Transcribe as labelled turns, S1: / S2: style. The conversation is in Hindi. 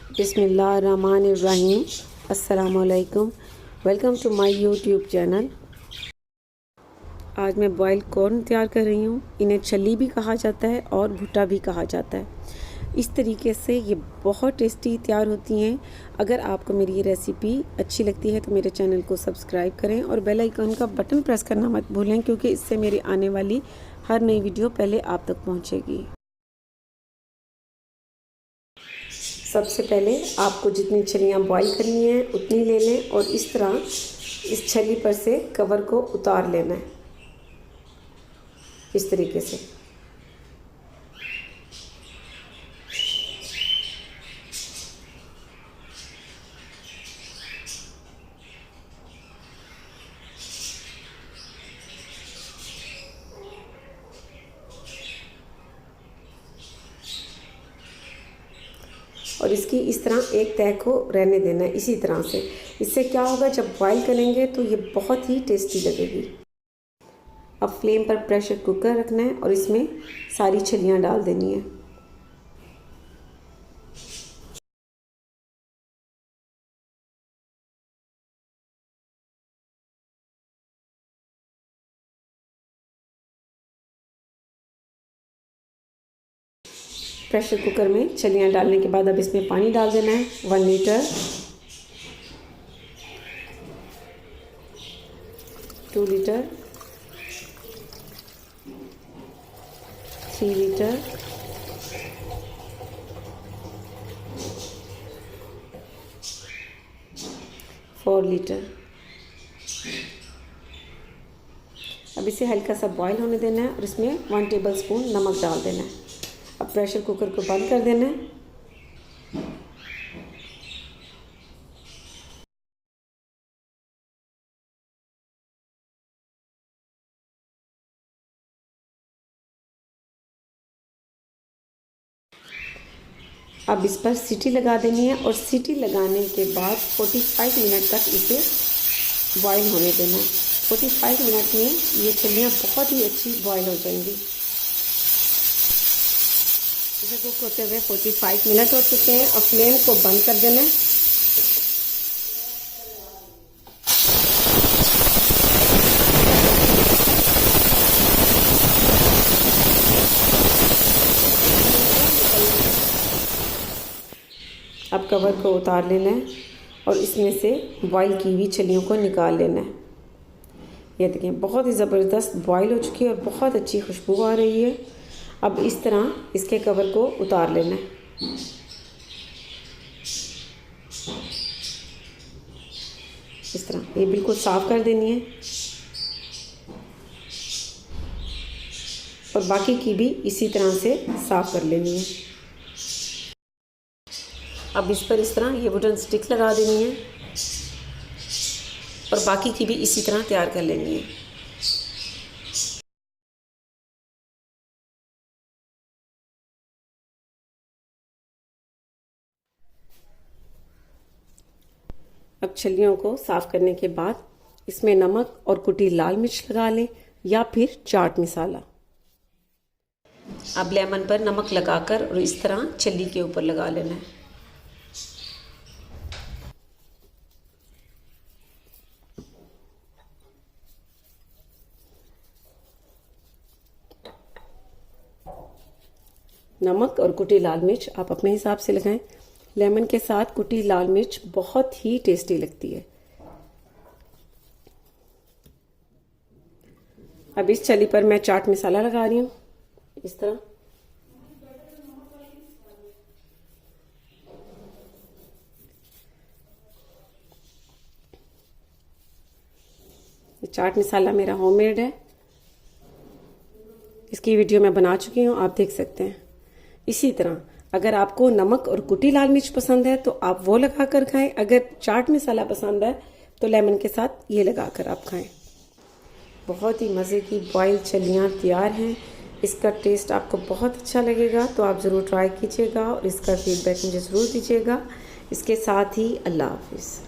S1: बिस्मिल्लाहिर्रहमानिर्रहीम। अस्सलामुअलैकुम। Welcome to my YouTube channel. आज मैं बॉइल्ड कॉर्न तैयार कर रही हूँ। इन्हें छली भी कहा जाता है और भुट्टा भी कहा जाता है। इस तरीके से ये बहुत टेस्टी तैयार होती हैं। अगर आपको मेरी ये रेसिपी अच्छी लगती है तो मेरे चैनल को सब्सक्राइब करें और बेल आइकन का बटन प्रेस करना मत भूलें, क्योंकि इससे मेरी आने वाली हर नई वीडियो पहले आप तक पहुँचेगी। सबसे पहले आपको जितनी छलियाँ बॉईल करनी है उतनी ले लें और इस तरह इस छली पर से कवर को उतार लेना है, इस तरीके से। और इसकी इस तरह एक तह को रहने देना है इसी तरह से। इससे क्या होगा, जब बॉईल करेंगे तो ये बहुत ही टेस्टी लगेगी। अब फ्लेम पर प्रेशर कुकर रखना है और इसमें सारी छलियाँ डाल देनी है। प्रेशर कुकर में छलियाँ डालने के बाद अब इसमें पानी डाल देना है 1 लीटर, 2 लीटर, 3 लीटर, 4 लीटर। अब इसे हल्का सा बॉईल होने देना है और इसमें 1 टेबलस्पून नमक डाल देना है। अब प्रेशर कुकर को बंद कर देना है। अब इस पर सीटी लगा देनी है और सीटी लगाने के बाद 45 मिनट तक इसे बॉईल होने देना है। 45 मिनट में ये छलियाँ बहुत ही अच्छी बॉईल हो जाएंगी। इसे कुक होते हुए 45 मिनट हो चुके हैं। अब फ्लेम को बंद कर देना है। अब कवर को उतार लेना है और इसमें से बॉईल की हुई छलियों को निकाल लेना है। ये देखें, बहुत ही ज़बरदस्त बॉईल हो चुकी है और बहुत अच्छी खुशबू आ रही है। अब इस तरह इसके कवर को उतार लेना है। इस तरह ये बिल्कुल साफ़ कर देनी है और बाकी की भी इसी तरह से साफ़ कर लेनी है। अब इस पर इस तरह ये वुडन स्टिक लगा देनी है और बाकी की भी इसी तरह तैयार कर लेनी है। अब छलियों को साफ़ करने के बाद इसमें नमक और कुटी लाल मिर्च लगा लें या फिर चाट मसाला। अब लेमन पर नमक लगाकर और इस तरह छली के ऊपर लगा लेना है। नमक और कुटी लाल मिर्च आप अपने हिसाब से लगाएं। लेमन के साथ कुटी लाल मिर्च बहुत ही टेस्टी लगती है। अब इस छली पर मैं चाट मसाला लगा रही हूँ इस तरह। चाट मसाला मेरा होममेड है। इसकी वीडियो मैं बना चुकी हूँ, आप देख सकते हैं। इसी तरह अगर आपको नमक और कुटी लाल मिर्च पसंद है तो आप वो लगा कर खाएं। अगर चाट मसाला पसंद है तो लेमन के साथ ये लगा कर आप खाएं। बहुत ही मज़े की बॉइल्ड छलियाँ तैयार हैं। इसका टेस्ट आपको बहुत अच्छा लगेगा, तो आप ज़रूर ट्राई कीजिएगा और इसका फीडबैक मुझे ज़रूर दीजिएगा। इसके साथ ही अल्लाह हाफिज़।